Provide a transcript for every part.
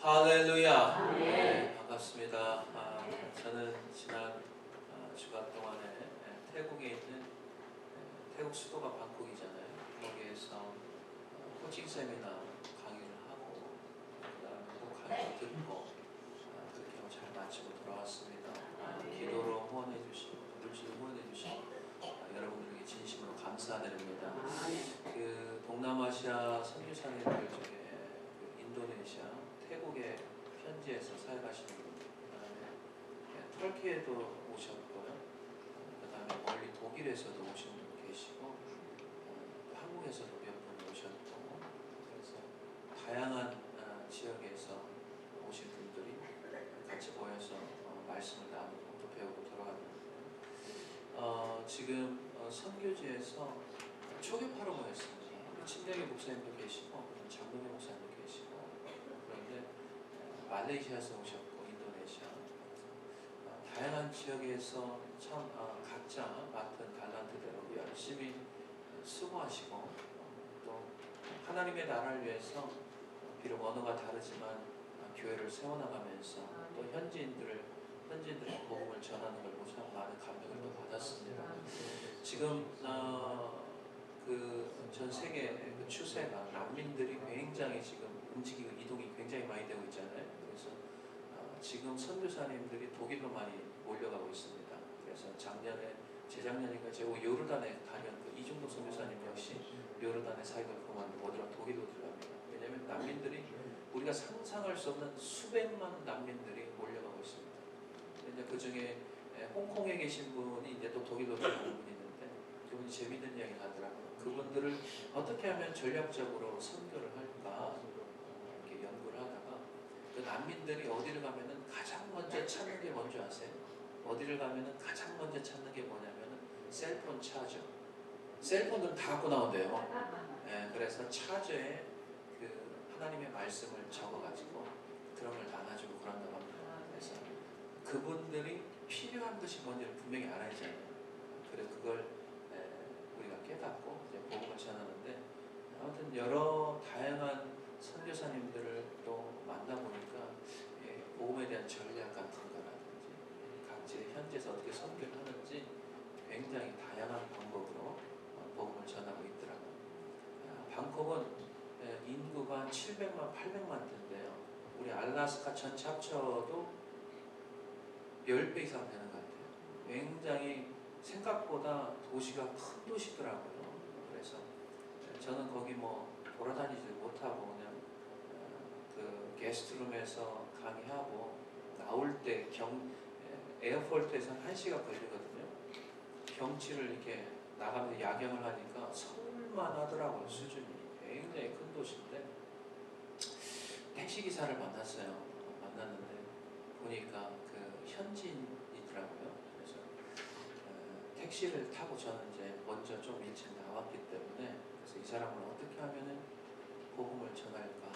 할렐루야. 네, 반갑습니다. 저는 지난 주간 동안에 태국에 있는 태국 수도가 방콕이잖아요. 거기에서 코칭 세미나 강의를 하고 그다음에 또 강의 듣고 그렇게 하고 잘 마치고 돌아왔습니다. 기도로 후원해 주시고 물질로 후원해 주시고 여러분들에게 진심으로 감사드립니다. 그 동남아시아 선교사님들 중에 그 인도네시아, 태국의 현지에서 사역하시는 분, 그 다음에 터키에도 오셨고요. 그 다음에 멀리 독일에서도 오신 분 계시고, 한국에서도 몇 분 오셨고, 그래서 다양한 지역에서 오신 분들이 같이 모여서 말씀을 나누고 또 배우고 돌아갑니다. 지금 선교지에서 초계파로 모였습니다. 친대기 목사님도 계시고 장로교 목사님도 계시고 그런데 말레이시아에서 오셨고 인도네시아 다양한 지역에서 참 각자 맡은 달란트대로 열심히 수고하시고 또 하나님의 나라를 위해서 비록 언어가 다르지만 교회를 세워나가면서 또 현지인들의 복음을 전하는 걸 보고 참 많은 감명을 또 받았습니다. 지금 그 전 세계 그 추세가 난민들이 굉장히 지금 움직이고 이동이 굉장히 많이 되고 있잖아요. 그래서 지금 선교사님들이 독일로 많이 몰려가고 있습니다. 그래서 재작년인가 제가 요르단에 가면 그 이중도 선교사님 역시 요르단의 사역을 그만두고 어디로 독일로 들어갑니다. 왜냐하면 난민들이 우리가 상상할 수 없는 수백만 난민들이 몰려가고 있습니다. 이제 그 중에 홍콩에 계신 분이 이제 또 독일로 들어가는 분이 있는데 그분이 재미있는 이야기를 하더라고요. 그분들을 어떻게 하면 전략적으로 선교를 할까 이렇게 연구를 하다가 그 난민들이 어디를 가면은 가장 먼저 찾는 게 뭔지 아세요? 어디를 가면은 가장 먼저 찾는 게 뭐냐면은 셀폰 차저. 셀폰들은 다 갖고 나온대요. 그래서 차저에 그 하나님의 말씀을 적어가지고 드럼을 나눠주고 그런다고 합니다. 그래서 그분들이 필요한 것이 뭔지를 분명히 알아야 하잖아요. 그래 그걸 우리가 깨닫고 이제 복음을 전하는데 아무튼 여러 다양한 선교사님들을 또 만나보니까 복음에 대한 전략 같은 거라든지 각지 현지에서 어떻게 선교를 하는지 굉장히 다양한 방법으로 복음을 전하고 있더라고요. 방콕은 인구가 700만, 800만 대인데요. 우리 알라스카 전체 합쳐도 10배 이상 되는 것 같아요. 굉장히 생각보다 도시가 큰 도시더라고요. 그래서 저는 거기 뭐 돌아다니지 못하고 그냥 그 게스트룸에서 강의하고 나올 때 에어포트에서 1시간 걸리거든요. 경치를 이렇게 나가면서 야경을 하니까 서울만 하더라고요. 수준이 굉장히 큰 도시인데 택시기사를 만났는데 보니까 그 현지인이더라고요. 그래서 택시를 타고 저는 이제 먼저 좀 일찍 나왔기 때문에 그래서 이 사람을 어떻게 하면은 복음을 전할까?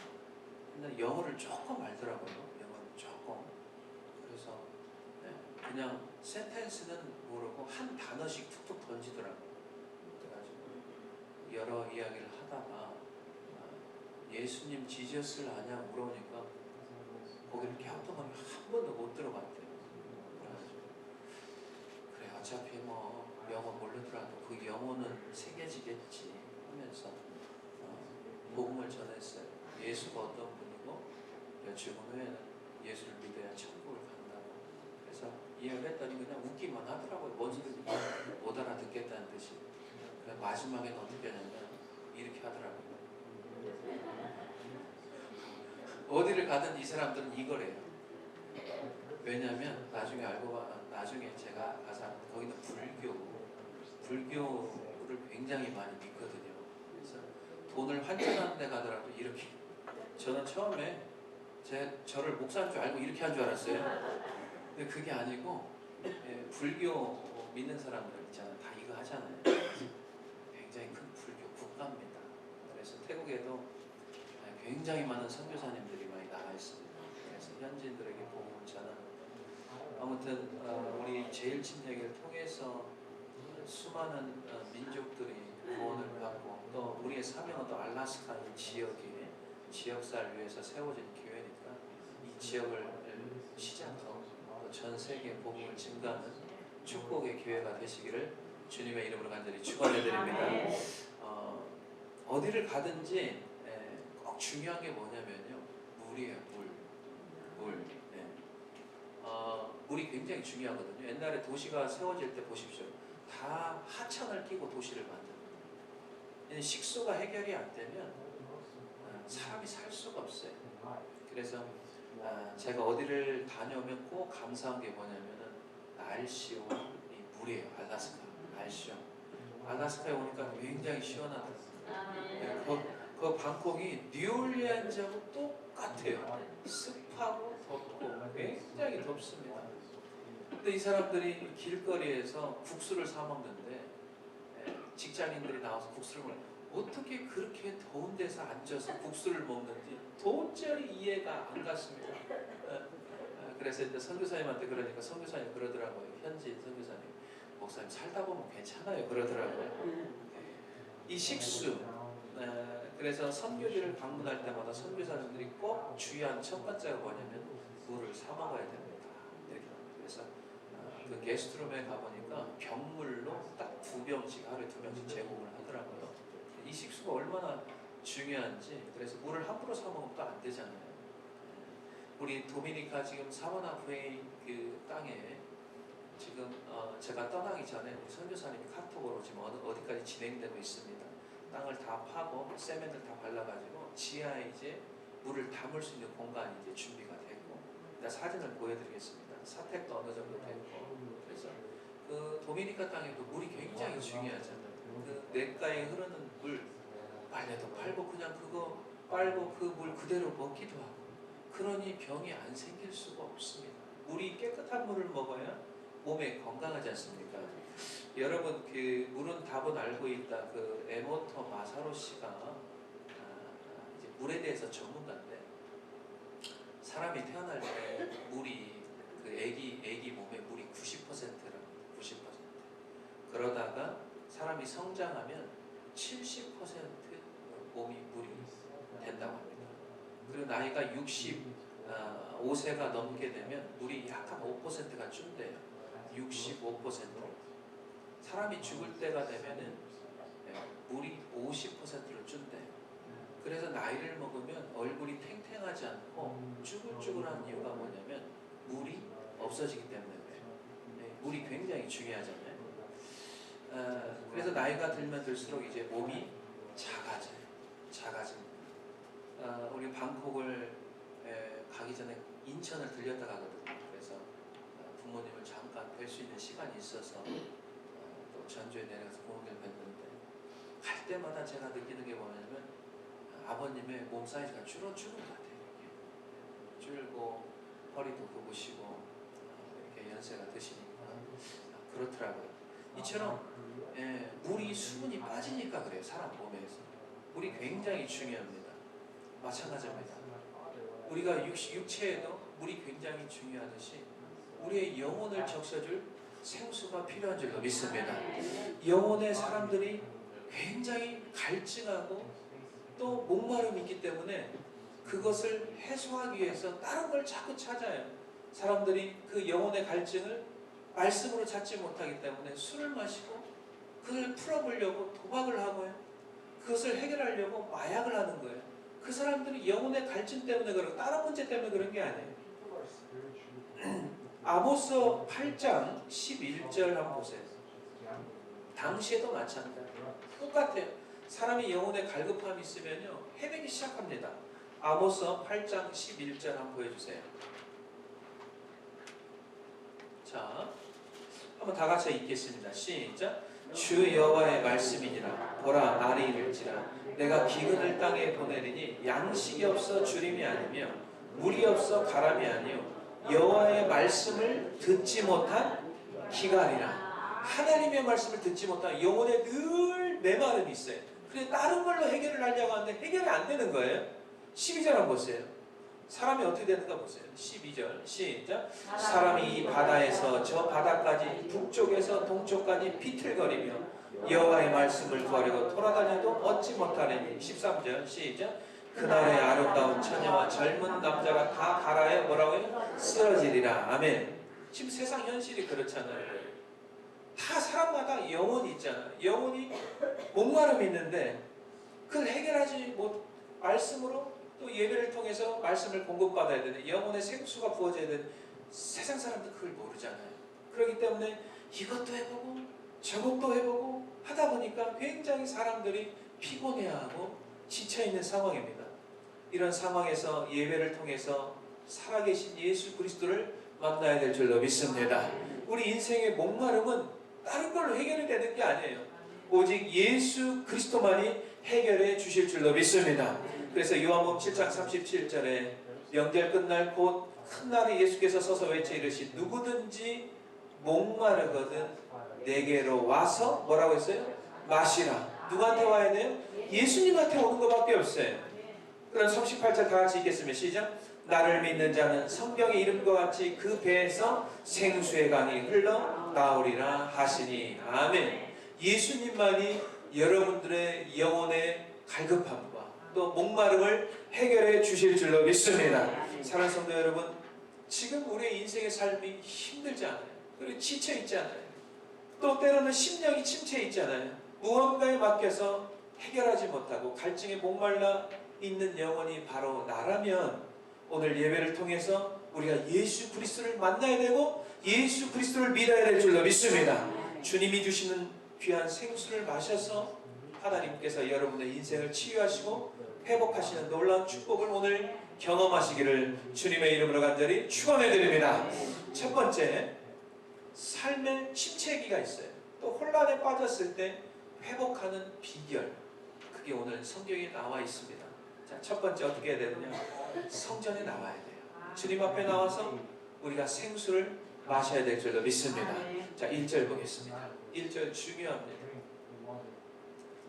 근데 영어를 조금 알더라고요. 영어를 조금. 그래서 그냥 센텐스는 모르고 한 단어씩 툭툭 던지더라고요. 그래가지고 여러 이야기를 하다가 예수님 지저스를 아냐 물어보니까 거기를 갸우뚱하면 한 번도 못 들어봤대요. 그래가지고 그래 어차피 뭐 영어 모르더라도 그 영어는 새겨지겠지 하면서 복음을 전했어요. 예수가 어떤 분이고 죽은 후에는 예수를 믿어야 천국을 간다고. 그래서 이야기를 했더니 그냥 웃기만 하더라고요. 뭔 소리인지 못 알아듣겠다는 뜻이. 그래 마지막에는 어떻게 하냐면 이렇게 하더라고요. 어디를 가든 이 사람들은 이거래요. 왜냐하면 나중에 제가 가서 거기는 불교를 굉장히 많이 믿거든요. 그래서 돈을 환전하는 데 가더라도 이렇게 저는 처음에 저를 목사인 줄 알고 이렇게 한 줄 알았어요. 근데 그게 아니고 불교 믿는 사람들 있잖아요. 다 이거 하잖아요. 굉장히 큰 불교 국가입니다. 그래서 태국에도 굉장히 많은 선교사님들이 많이 나와 있습니다. 그래서 현지인들에게 복음을 전하는 아무튼 우리 제일침략을 통해서 수많은 민족들이 구원을 받고 또 우리의 사명은 또 알라스카 지역에 지역사를 위해서 세워진 교회니까 지역을 시작으로 전 세계 복음을 증가하는 축복의 기회가 되시기를 주님의 이름으로 간절히 축원해드립니다. 어디를 가든지 꼭 중요한 게 뭐냐면요, 물이에요. 물. 물이 굉장히 중요하거든요. 옛날에 도시가 세워질 때 보십시오. 다 하천을 끼고 도시를 만듭니다. 식수가 해결이 안 되면 사람이 살 수가 없어요. 그래서 제가 어디를 다녀오면 꼭 감사한 게 뭐냐면은 날씨와 이 물이에요. 알라스카 날씨와. 알라스카에 오니까 굉장히 시원하더라고요. 그 방콕이 뉴올리언즈하고 똑같아요. 습하고 덥고 굉장히 덥습니다. 근데 이 사람들이 길거리에서 국수를 사 먹는데 직장인들이 나와서 국수를 먹는, 어떻게 그렇게 더운 데서 앉아서 국수를 먹는지 도저히 이해가 안 갔습니다. 그래서 이제 선교사님한테 그러니까 선교사님 그러더라고요. 현지 선교사님, 목사님 살다 보면 괜찮아요 그러더라고요. 이 식수, 그래서 선교지를 방문할 때마다 선교사님들이 꼭 주의한 첫 번째가 뭐냐면 물을 사 먹어야 됩니다. 그래서 그 게스트룸에 가보니까 병물로 딱 2병씩, 하루에 2병씩 제공을 하더라고요. 이 식수가 얼마나 중요한지. 그래서 물을 함부로 사 먹으면 또 안 되잖아요. 우리 도미니카 지금 사바나푸에이 그 땅에 지금 제가 떠나기 전에 우리 선교사님이 카톡으로 지금 어디까지 진행되고 있습니다. 땅을 다 파고 세멘을 다 발라가지고 지하에 이제 물을 담을 수 있는 공간이 이제 준비가 되고, 일단 사진을 보여드리겠습니다. 사택도 어느 정도 됐고. 그래서 그 도미니카 땅에도 물이 굉장히 중요하잖아요. 그 냇가에 흐르는 물 빨래도 팔고 그냥 그거 빨고 그 물 그대로 먹기도 하고, 그러니 병이 안 생길 수가 없습니다. 물이 깨끗한 물을 먹어야 몸에 건강하지 않습니까? 여러분 그 물은 답은 알고 있다. 그 에모토 마사로 씨가 이제 물에 대해서 전문가인데, 사람이 태어날 때 물이 그 애기 몸에 물이 90%랍니다. 90%. 그러다가 사람이 성장하면 70% 몸이 물이 된다고 합니다. 그리고 나이가 65세가 넘게 되면 물이 약간 5%가 준대요. 65%. 사람이 죽을 때가 되면은 물이 50%를 준대요. 그래서 나이를 먹으면 얼굴이 탱탱하지 않고 쭈글쭈글한 이유가 뭐냐면 물이 없어지기 때문에 그래요. 물이 굉장히 중요하잖아요. 그래서 나이가 들면 들수록 이제 몸이 작아집니다. 우리 방콕을 가기 전에 인천을 들렸다 가거든요. 그래서 부모님을 잠깐 뵐 수 있는 시간이 있어서 또 전주에 내려가서 부모님을 뵀는데, 갈 때마다 제가 느끼는 게 뭐냐면 아버님의 몸 사이즈가 줄은 것 같아요. 줄고 허리도 굽으시고 이렇게 연세가 드시니까 그렇더라고요. 이처럼 물이 수분이 빠지니까 그래요. 사람 몸에서 물이 굉장히 중요합니다. 마찬가지입니다. 우리가 육체에도 물이 굉장히 중요하듯이 우리의 영혼을 적셔줄 생수가 필요한 줄로 믿습니다. 영혼의 사람들이 굉장히 갈증하고 또 목마름이 있기 때문에 그것을 해소하기 위해서 다른 걸 자꾸 찾아요. 사람들이 그 영혼의 갈증을 말씀으로 찾지 못하기 때문에 술을 마시고 그걸 풀어보려고 도박을 하고요. 그것을 해결하려고 마약을 하는 거예요. 그 사람들이 영혼의 갈증 때문에 그러고 다른 문제 때문에 그런 게 아니에요. 아모스 8장 11절 한번 보세요. 당시에도 마찬가지예요. 똑같아요. 사람이 영혼의 갈급함이 있으면요, 헤매기 시작합니다. 아모스 8장 11절 한번 보여주세요. 자, 한번 다 같이 읽겠습니다. 시작. 주 여호와의 말씀이니라. 보라, 날이 이를지라. 내가 기근을 땅에 보내리니 양식이 없어 주림이 아니며 물이 없어 가람이 아니요 여호와의 말씀을 듣지 못한 기갈이라. 하나님의 말씀을 듣지 못한 영혼에 늘 메마름이 있어요. 그래서 다른 걸로 해결을 하려고 하는데 해결이 안 되는 거예요. 12절 한번 보세요. 사람이 어떻게 되는가 보세요. 12절 시작. 사람이 이 바다에서 저 바다까지 북쪽에서 동쪽까지 비틀거리며 여호와의 말씀을 구하려고 돌아다녀도 얻지 못하리니. 13절 시작. 그날의 아름다운 처녀와 젊은 남자가 다 가라에 뭐라고요? 쓰러지리라. 아멘. 지금 세상 현실이 그렇잖아요. 다 사람마다 영혼이 있잖아요. 영혼이 목마름이 있는데 그걸 해결하지 못, 말씀으로 또 예배를 통해서 말씀을 공급받아야 되는 영혼의 생수가 부어져야 되는 세상 사람들 그걸 모르잖아요. 그렇기 때문에 이것도 해보고 저것도 해보고 하다 보니까 굉장히 사람들이 피곤해하고 지쳐있는 상황입니다. 이런 상황에서 예배를 통해서 살아계신 예수 그리스도를 만나야 될 줄로 믿습니다. 우리 인생의 목마름은 다른 걸로 해결이 되는 게 아니에요. 오직 예수 그리스도만이 해결해 주실 줄로 믿습니다. 그래서 요한복음 7장 37절에 명절 끝날 곧 큰 날에 예수께서 서서 외쳐 이르시 누구든지 목마르거든 내게로 와서 뭐라고 했어요? 마시라. 누구한테 와야 돼요? 예수님한테 오는 것밖에 없어요. 그럼 38절 다 같이 읽겠습니다. 시작. 나를 믿는 자는 성경의 이름과 같이 그 배에서 생수의 강이 흘러 나오리라 하시니. 아멘. 예수님만이 여러분들의 영혼의 갈급함과 또 목마름을 해결해 주실 줄로 믿습니다. 사랑하는 성도 여러분, 지금 우리의 인생의 삶이 힘들지 않아요. 그리고 지쳐 있지 않아요. 또 때로는 심령이 침체해 있잖아요. 무언가에 맡겨서 해결하지 못하고 갈증에 목말라 있는 영혼이 바로 나라면 오늘 예배를 통해서 우리가 예수 그리스도를 만나야 되고 예수 그리스도를 믿어야 될 줄로 믿습니다. 주님이 주시는 귀한 생수를 마셔서 하나님께서 여러분의 인생을 치유하시고 회복하시는 놀라운 축복을 오늘 경험하시기를 주님의 이름으로 간절히 축원해 드립니다. 첫 번째, 삶의 침체기가 있어요. 또 혼란에 빠졌을 때 회복하는 비결, 그게 오늘 성경에 나와 있습니다. 자, 첫 번째 어떻게 해야 되느냐? 성전에 나와야 돼요. 주님 앞에 나와서 우리가 생수를 마셔야 될 줄로 믿습니다. 자, 1절 보겠습니다. 1절 중요합니다.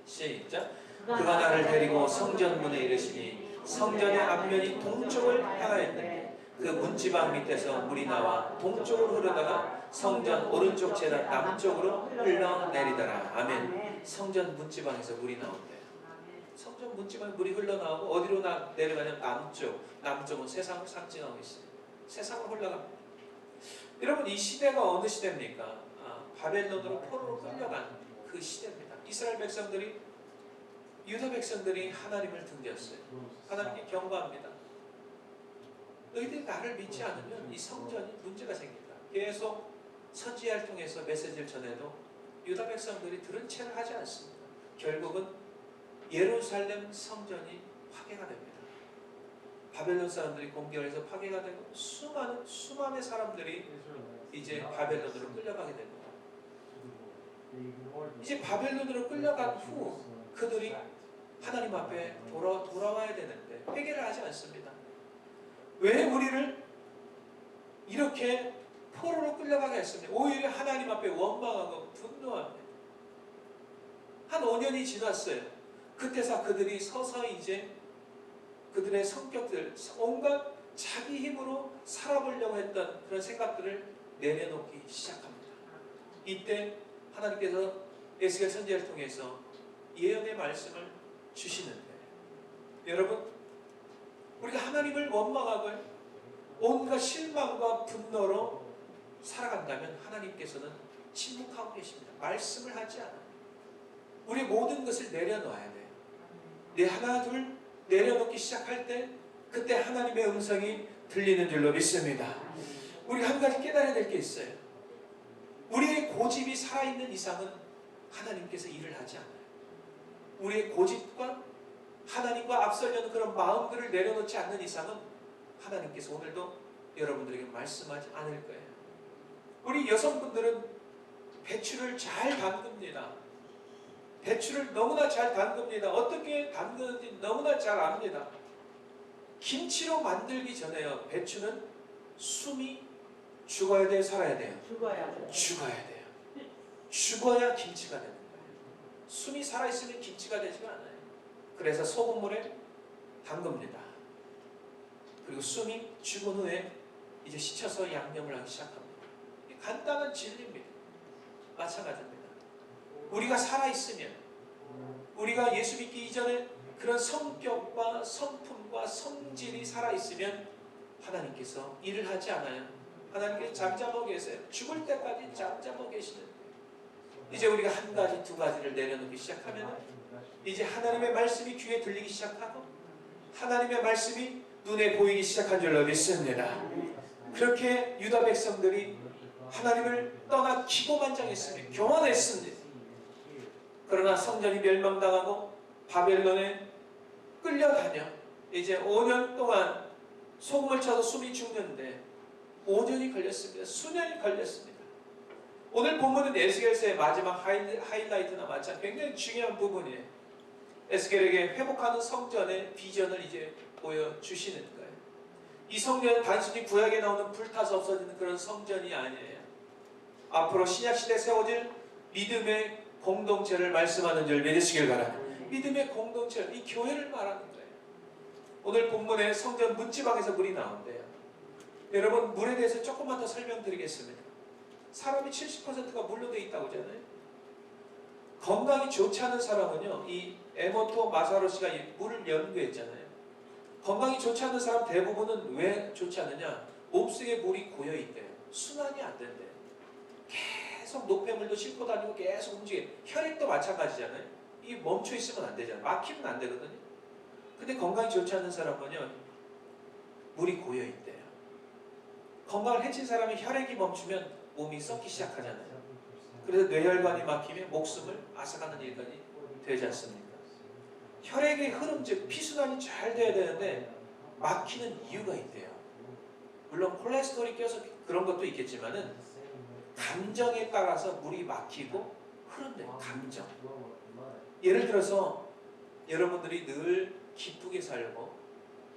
시작. 그가 나를 데리고 성전문에 이르시니 성전의 앞면이 동쪽을 향하였는데 그 문지방 밑에서 물이 나와 동쪽으로 흐르다가 성전 오른쪽 재단 남쪽으로 흘러내리더라. 아멘. 성전 문지방에서 물이 나온대요. 성전 문지방에 물이 흘러나오고 어디로 내려가냐면 남쪽. 남쪽은 세상을 상징하고 있어요. 세상으로 흘러갑니다. 여러분, 이 시대가 어느 시대입니까? 바벨론으로 포로로 끌려간 그 시대입니다. 이스라엘 백성들이, 유다 백성들이 하나님을 등졌어요. 하나님께 경고합니다. 너희들이 나를 믿지 않으면 이 성전이 문제가 생긴다. 계속 선지 활동에서 메시지를 전해도 유다 백성들이 들은 채를 하지 않습니다. 결국은 예루살렘 성전이 파괴가 됩니다. 바벨론 사람들이 공격해서 파괴가 되고 수많은 사람들이 이제 바벨론으로 끌려가게 됩니다. 이제 바벨론으로 끌려간 후 그들이 하나님 앞에 돌아와야 되는데 회개를 하지 않습니다. 왜 우리를 이렇게 포로로 끌려가게 했습니까? 오히려 하나님 앞에 원망하고 분노합니다. 한 5년이 지났어요. 그때서 그들이 서서히 이제 그들의 성격들, 온갖 자기 힘으로 살아보려고 했던 그런 생각들을 내려놓기 시작합니다. 이때 하나님께서 에스겔 선지자를 통해서 예언의 말씀을 주시는데, 여러분, 우리가 하나님을 원망하고 온갖 실망과 분노로 살아간다면 하나님께서는 침묵하고 계십니다. 말씀을 하지 않아요. 우리 모든 것을 내려놓아야 돼요. 내 하나 둘 내려놓기 시작할 때 그때 하나님의 음성이 들리는 줄로 믿습니다. 우리 한 가지 깨달아야 될 게 있어요. 우리의 고집이 살아있는 이상은 하나님께서 일을 하지 않아요. 우리의 고집과 하나님과 앞서려는 그런 마음들을 내려놓지 않는 이상은 하나님께서 오늘도 여러분들에게 말씀하지 않을 거예요. 우리 여성분들은 배추를 잘 담급니다. 배추를 너무나 잘 담급니다. 어떻게 담그는지 너무나 잘 압니다. 김치로 만들기 전에요. 배추는 숨이 죽어야 돼요? 살아야 돼요? 죽어야 돼요. 죽어야 돼요. 죽어야 김치가 되는 거예요. 숨이 살아있으면 김치가 되지가 않아요. 그래서 소금물에 담급니다. 그리고 숨이 죽은 후에 이제 씻혀서 양념을 하기 시작합니다. 간단한 진리입니다. 마찬가지입니다. 우리가 살아있으면, 우리가 예수 믿기 이전에 그런 성격과 성품과 성질이 살아있으면 하나님께서 일을 하지 않아요. 하나님께서 잠잠하고 계세요. 죽을 때까지 잠잠하고 계시는 거예요. 이제 우리가 한 가지 두 가지를 내려놓기 시작하면 이제 하나님의 말씀이 귀에 들리기 시작하고 하나님의 말씀이 눈에 보이기 시작한 줄로 믿습니다. 그렇게 유다 백성들이 하나님을 떠나 기고만장했습니다. 교만했습니다. 그러나 성전이 멸망당하고 바벨론에 끌려다녀 이제 5년 동안 소금을 쳐서 숨이 죽는데 5년이 걸렸습니다. 수년이 걸렸습니다. 오늘 본문은 에스겔서의 마지막 하이라이트나 마찬가지 굉장히 중요한 부분이에요. 에스겔에게 회복하는 성전의 비전을 이제 보여주시는 거예요. 이 성전은 단순히 구약에 나오는 불타서 없어지는 그런 성전이 아니에요. 앞으로 신약시대에 세워질 믿음의 공동체를 말씀하는 줄 믿으시길 바랍니다. 믿음의 공동체, 이 교회를 말하는 거예요. 오늘 본문에 성전 문지방에서 물이 나온대요. 여러분, 물에 대해서 조금만 더 설명드리겠습니다. 사람이 70%가 물로 되어 있다고 하잖아요. 건강이 좋지 않은 사람은요, 이 에모토 마사로시가 이 물을 연구했잖아요. 건강이 좋지 않은 사람 대부분은 왜 좋지 않느냐? 몸속에 물이 고여있대요. 순환이 안 된대요. 계속 노폐물도 싣고 다니고 계속 움직여요. 혈액도 마찬가지잖아요. 이 멈춰 있으면 안 되잖아요. 막히면 안 되거든요. 근데 건강이 좋지 않은 사람은요, 물이 고여있대요. 건강을 해친 사람이 혈액이 멈추면 몸이 썩기 시작하잖아요. 그래서 뇌혈관이 막히면 목숨을 앗아가는 일까지 되지 않습니까? 혈액의 흐름, 즉 피순환이 잘 돼야 되는데 막히는 이유가 있대요. 물론 콜레스테롤이 껴서 그런 것도 있겠지만은 감정에 따라서 물이 막히고 흐른대요. 감정. 예를 들어서 여러분들이 늘 기쁘게 살고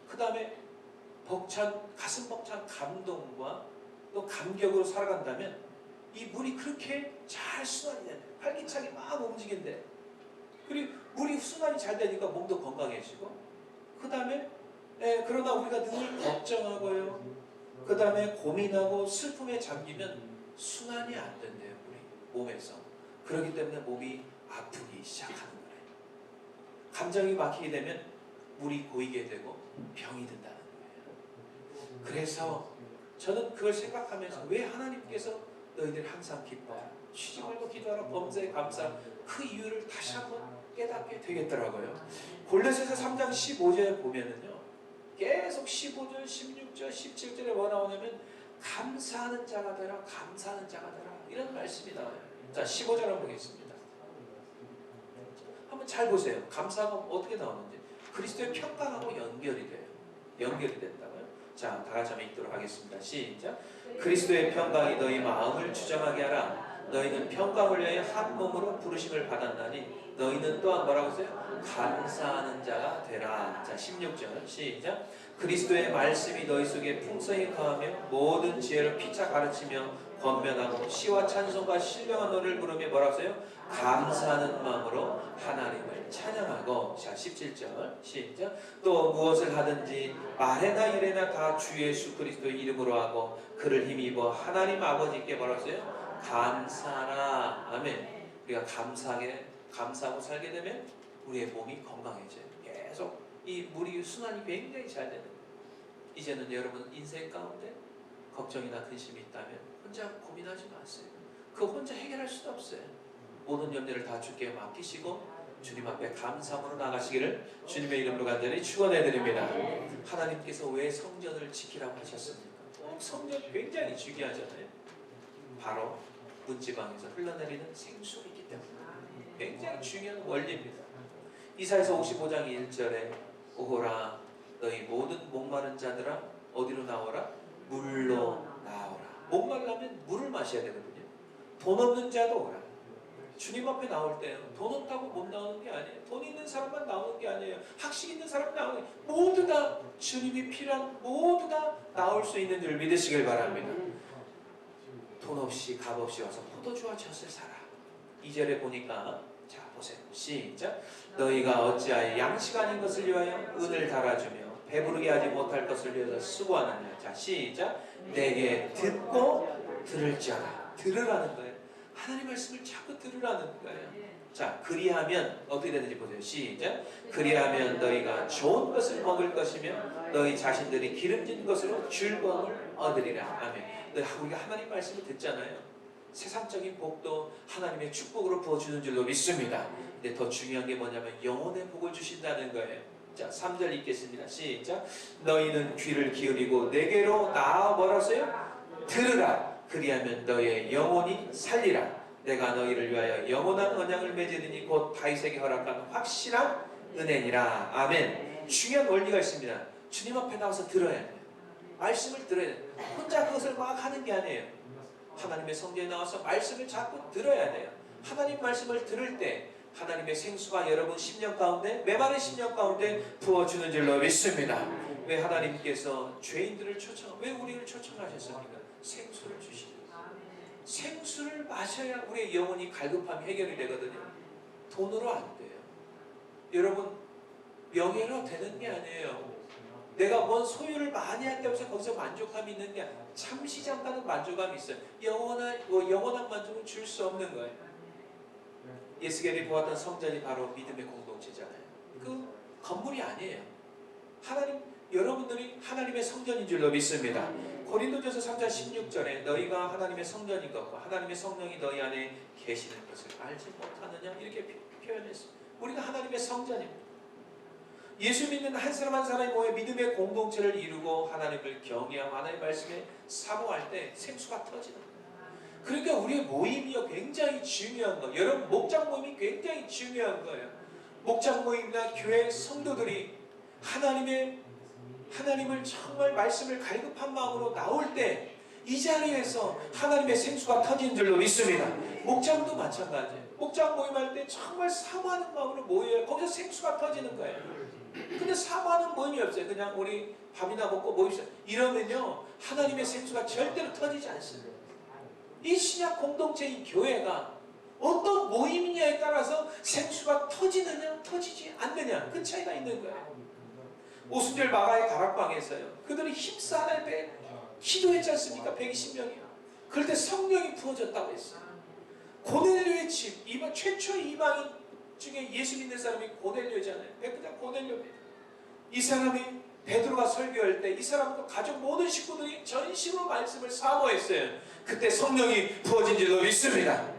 그 다음에 가슴 벅찬 감동과 또 감격으로 살아간다면 이 물이 그렇게 잘 순환이 되네. 활기차게 막 움직인대. 그리고 물이 순환이 잘 되니까 몸도 건강해지고 그 다음에 그러나 우리가 늘 걱정하고요. 그 다음에 고민하고 슬픔에 잠기면 순환이 안 된대요. 물이 몸에서. 그렇기 때문에 몸이 아프기 시작하는 거예요. 감정이 막히게 되면 물이 고이게 되고 병이 든다는 거예요. 그래서 저는 그걸 생각하면서 왜 하나님께서 너희들 항상 기뻐하라, 쉬지 말고 기도하라, 범사에 감사하라, 그 이유를 다시 한번 깨닫게 되겠더라고요. 골로새서 3장 15절에 보면은요, 계속 15절, 16절, 17절에 뭐 나오냐면 감사하는 자가 되라, 감사하는 자가 되라, 이런 말씀이 나와요. 자, 15절 한번 보겠습니다. 한번 잘 보세요. 감사가 어떻게 나오는지. 그리스도의 평강하고 연결이 돼요. 연결이 된다고요. 자, 다 같이 한번 읽도록 하겠습니다. 시작. 그리스도의 평강이 너희 마음을 주장하게 하라. 너희는 평강을 위하여 한 몸으로 부르심을 받았나니 너희는 또한 뭐라고 했어요? 감사하는 자가 되라. 자, 16절 시작. 그리스도의 말씀이 너희 속에 풍성히 거하며 모든 지혜를 피차 가르치며 권면하고 시와 찬송과 신령한 노래를 부르며 뭐라고 했어요? 감사하는 마음으로 하나님을 찬양하고. 자, 17절 시작. 또 무엇을 하든지 말에나 일에나 다 주 예수 그리스도의 이름으로 하고 그를 힘입어 하나님 아버지께 뭐라고 했어요? 감사라. 아멘. 우리가 감사하고 살게 되면 우리의 몸이 건강해져요. 계속 이 물이 순환이 굉장히 잘 되는 거예요. 이제는 여러분 인생 가운데 걱정이나 근심이 있다면 혼자 고민하지 마세요. 그거 혼자 해결할 수도 없어요. 모든 염려를 다 주께 맡기시고 주님 앞에 감사함으로 나가시기를 주님의 이름으로 간절히 축원해드립니다. 하나님께서 왜 성전을 지키라고 하셨습니까? 성전 굉장히 중요하잖아요. 바로 문지방에서 흘러내리는 생수이기 때문에 굉장히 중요한 원리입니다. 이사야서 55장 1절에 오호라 너희 모든 목마른 자들아 어디로 나오라? 물로 나오라. 목말라면 물을 마셔야 되거든요. 돈 없는 자도 오라. 주님 앞에 나올 때요, 돈 없다고 못 나오는 게 아니에요. 돈 있는 사람만 나오는 게 아니에요. 학식 있는 사람 나오는 게 모두 다 주님이 필요한 모두 다 나올 수 있는 줄 믿으시길 바랍니다. 돈 없이 값 없이 와서 포도주와 젖을 사라. 2절에 보니까 자 보세요. 시작. 너희가 어찌하여 양식 아닌 것을 위하여 은을 달아주며 배부르게 하지 못할 것을 위해서 수고하느냐. 자 시작. 내게 듣고 들을지어다. 들으라는 거예요. 하나님 말씀을 자꾸 들으라는 거예요. 자, 그리하면 어떻게 되는지 보세요. 시작. 그리하면 너희가 좋은 것을 먹을 것이며 너희 자신들이 기름진 것으로 즐거움을 얻으리라. 아멘. 우리가 하나님 말씀을 듣잖아요. 세상적인 복도 하나님의 축복으로 부어주는 줄로 믿습니다. 근데 더 중요한 게 뭐냐면 영혼의 복을 주신다는 거예요. 자, 3절 읽겠습니다. 시작. 너희는 귀를 기울이고 내게로 나아 뭐라서요? 들으라. 그리하면 너희의 영혼이 살리라. 내가 너희를 위하여 영원한 언약을 맺으리니 곧 다윗에게 허락한 확실한 은혜니라. 아멘. 중요한 원리가 있습니다. 주님 앞에 나와서 들어야 돼요. 말씀을 들어야 돼요. 혼자 그것을 막 하는 게 아니에요. 하나님의 성전에 나와서 말씀을 자꾸 들어야 돼요. 하나님 말씀을 들을 때 하나님의 생수가 여러분 심령 가운데, 메마른 심령 가운데 부어주는 줄로 믿습니다. 왜 하나님께서 죄인들을 왜 우리를 초청하셨습니까? 생수를 주시니. 생수를 마셔야 우리의 영혼이 갈급함이 해결이 되거든요. 돈으로 안 돼요. 여러분, 명예로 되는 게 아니에요. 내가 뭔 소유를 많이 한다고 해서 거기서 만족감이 있는 게 아니라 잠시 잠깐은 만족감이 있어요. 영원한 만족은 줄 수 없는 거예요. 예수님이 보았던 성전이 바로 믿음의 공동체잖아요. 그 건물이 아니에요. 여러분들이 하나님의 성전인 줄로 믿습니다. 고린도전서 3장 16절에 너희가 하나님의 성전인 것과 하나님의 성령이 너희 안에 계시는 것을 알지 못하느냐 이렇게 표현했습니다. 우리가 하나님의 성전입니다. 예수 믿는 한 사람 한 사람이 모여 믿음의 공동체를 이루고 하나님을 경외하고 하나님의 말씀에 사모할 때 생수가 터지는 거예요. 그러니까 우리의 모임이 굉장히 중요한 거예요. 여러분, 목장 모임이 굉장히 중요한 거예요. 목장 모임이나 교회 성도들이 하나님을 정말 말씀을 갈급한 마음으로 나올 때 이 자리에서 하나님의 생수가 터진 줄로 믿습니다. 목장도 마찬가지예요. 목장 모임할 때 정말 사모하는 마음으로 모여요. 거기서 생수가 터지는 거예요. 근데 사모하는 모임이 없어요. 그냥 우리 밥이나 먹고 모입시다. 이러면요, 하나님의 생수가 절대로 터지지 않습니다. 이 신약 공동체인 교회가 어떤 모임이냐에 따라서 생수가 터지느냐 터지지 않느냐, 그 차이가 있는 거예요. 오순절 마가의 다락방에서요, 그들이 힘써 하나님 앞에 기도했지 않습니까? 120명이요. 그럴 때 성령이 부어졌다고 했어요. 고넬료의 집, 최초의 이방인 중에 예수 믿는 사람이 고넬료잖아요. 백부자 고넬료입니다. 이 사람이 베드로가 설교할 때 이 사람과 가족 모든 식구들이 전심으로 말씀을 사모했어요. 그때 성령이 부어진 줄로 믿습니다.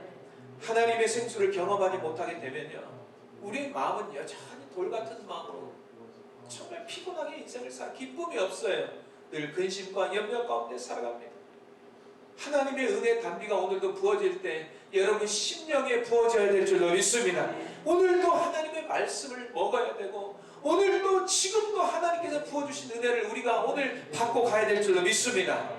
하나님의 생수를 경험하지 못하게 되면요, 우리의 마음은 여전히 돌같은 마음으로 정말 피곤하게 인생을 기쁨이 없어요. 늘 근심과 염려 가운데 살아갑니다. 하나님의 은혜 단비가 오늘도 부어질 때 여러분 심령에 부어져야 될 줄로 믿습니다. 오늘도 하나님의 말씀을 먹어야 되고, 오늘도 지금도 하나님께서 부어주신 은혜를 우리가 오늘 받고 가야 될 줄로 믿습니다.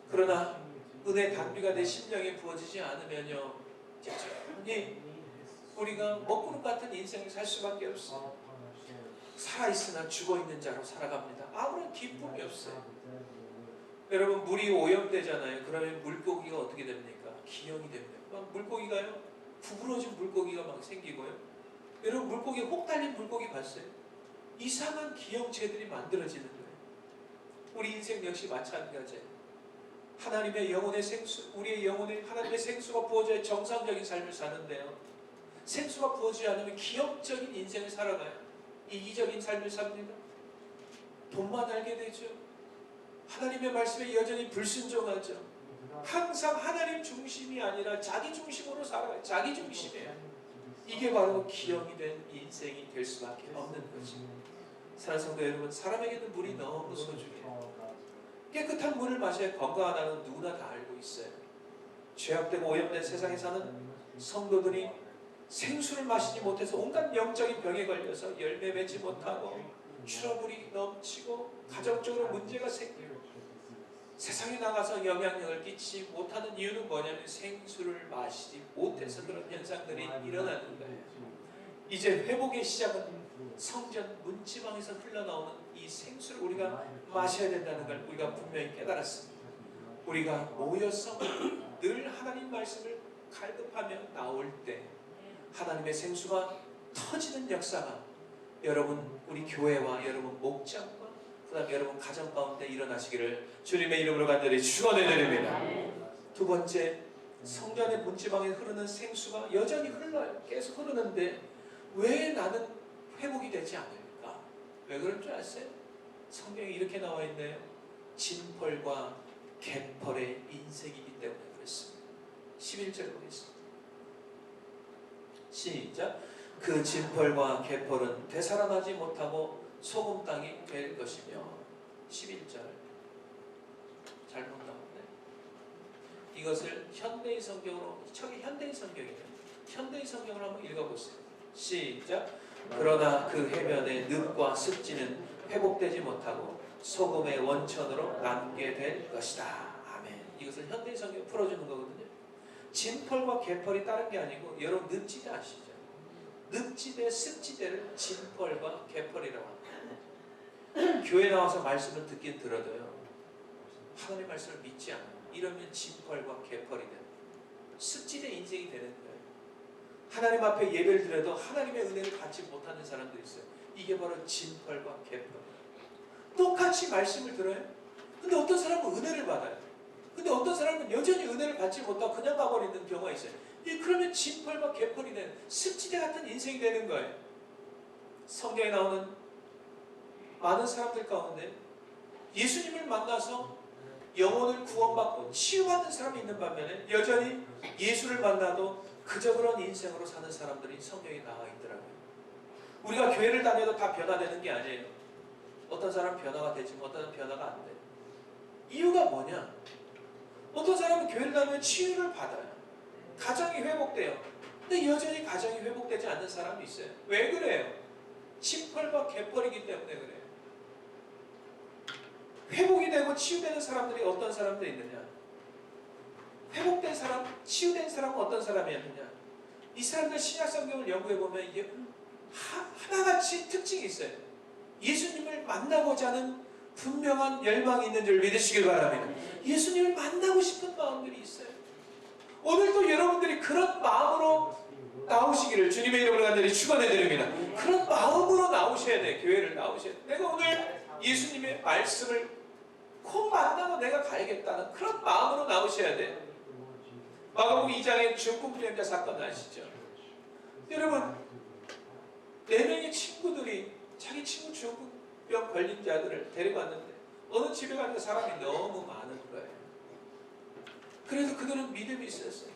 그러나 은혜 단비가 내 심령에 부어지지 않으면요, 여전히 우리가 먹구름 같은 인생을 살 수밖에 없어요. 살아있으나 죽어있는 자로 살아갑니다. 아무런 기쁨이 없어요. 여러분, 물이 오염되잖아요. 그러면 물고기가 어떻게 됩니까? 기형이 됩니다. 막 물고기가요, 구부러진 물고기가 막 생기고요. 여러분, 물고기, 혹 달린 물고기 봤어요? 이상한 기형체들이 만들어지는 거예요. 우리 인생 역시 마찬가지예요. 하나님의 영혼의 생수, 우리의 영혼에 하나님의 생수가 부어져야 정상적인 삶을 사는데요, 생수가 부어지지 않으면 기형적인 인생을 살아가요. 이기적인 삶을 삽니다. 돈만 알게 되죠. 하나님의 말씀에 여전히 불순종하죠. 항상 하나님 중심이 아니라 자기 중심으로 살아가요. 자기 중심이에요. 이게 바로 기형이 된 인생이 될 수밖에 없는 거죠. 사랑하는 성도 여러분, 사람에게는 물이 너무 소중해요. 깨끗한 물을 마셔야 건강하다는 누구나 다 알고 있어요. 죄악되고 오염된 세상에 사는 성도들이 생수를 마시지 못해서 온갖 영적인 병에 걸려서 열매 맺지 못하고 트러블이 넘치고 가정적으로 문제가 생기고 세상에 나가서 영향력을 끼치지 못하는 이유는 뭐냐면 생수를 마시지 못해서 그런 현상들이 일어나는 거예요. 이제 회복의 시작은 성전 문지방에서 흘러나오는 이 생수를 우리가 마셔야 된다는 걸 우리가 분명히 깨달았습니다. 우리가 모여서 늘 하나님 말씀을 갈급하며 나올 때 하나님의 생수가 터지는 역사가 여러분, 우리 교회와 여러분 목장과 그 다음에 여러분 가정 가운데 일어나시기를 주님의 이름으로 간절히 축원해 드립니다. 두 번째, 성전의 문지방에 흐르는 생수가 여전히 흘러요. 계속 흐르는데 왜 나는 회복이 되지 않을까? 왜 그럴 줄 아세요? 성경에 이렇게 나와 있네요. 진펄과 갯펄의 인색이기 때문에 그랬습니다. 11절 보겠습니다. 시작. 그 진펄과 갯펄은 되살아나지 못하고 소금 땅이 될 것이며. 11절 잘 본다. 이것을 현대의 성경으로, 저기 현대의 성경이에요. 현대의 성경을 한번 읽어보세요. 시작. 그러나 그 해변의 늪과 습지는 회복되지 못하고 소금의 원천으로 남게 될 것이다. 아멘. 이것을 현대의 성경 풀어주는 거거든요. 진펄과 갯펄이 다른 게 아니고, 여러분 늪지대 아시죠? 늪지대, 습지대를 진펄과 갯펄이라고 합니다. 교회 나와서 말씀을 듣긴 들어도요, 하나님의 말씀을 믿지 않아요. 이러면 진펄과 갯펄이 됩니다. 습지대 인생이 되는 거예요. 하나님 앞에 예배를 드려도 하나님의 은혜를 받지 못하는 사람들이 있어요. 이게 바로 진펄과 갯펄. 똑같이 말씀을 들어요. 근데 어떤 사람은 은혜를 받아요. 근데 어떤 사람은 여전히 은혜를 받지 못하고 그냥 가버리는 경우가 있어요. 그러면 진펄과 갯펄이 되는 습지대 같은 인생이 되는 거예요. 성경에 나오는 많은 사람들 가운데 예수님을 만나서 영혼을 구원받고 치유받는 사람이 있는 반면에 여전히 예수를 만나도 그저 그런 인생으로 사는 사람들이 성경에 나와 있더라고요. 우리가 교회를 다녀도 다 변화되는 게 아니에요. 어떤 사람은 변화가 되지만 어떤 사람은 변화가 안 돼요. 이유가 뭐냐? 어떤 사람은 교회를 다니면 치유를 받아요. 가정이 회복돼요. 근데 여전히 가정이 회복되지 않는 사람이 있어요. 왜 그래요? 진펄과 갯펄이기 때문에 그래요. 회복이 되고 치유되는 사람들이 어떤 사람들이 있느냐? 회복된 사람, 치유된 사람은 어떤 사람이었느냐? 이 사람들 신약 성경을 연구해보면 이게 하나같이 특징이 있어요. 예수님을 만나고자 하는 분명한 열망이 있는 줄 믿으시길 바랍니다. 예수님을 만나고 싶은 마음들이 있어요. 오늘도 여러분들이 그런 마음으로 나오시기를 주님의 이름으로 간절히 축원해드립니다. 그런 마음으로 나오셔야 돼. 교회를 나오셔야 돼. 내가 오늘 예수님의 말씀을 꼭 만나고 내가 가야겠다는 그런 마음으로 나오셔야 돼요. 마가복음 2장의 중풍병자 사건 아시죠? 여러분, 4명의 친구들이 자기 친구 중풍병 걸린 자들을 데리고 왔는데 어느 집에 가니까 사람이 너무 많은 거예요. 그래서 그들은 믿음이 있었어요.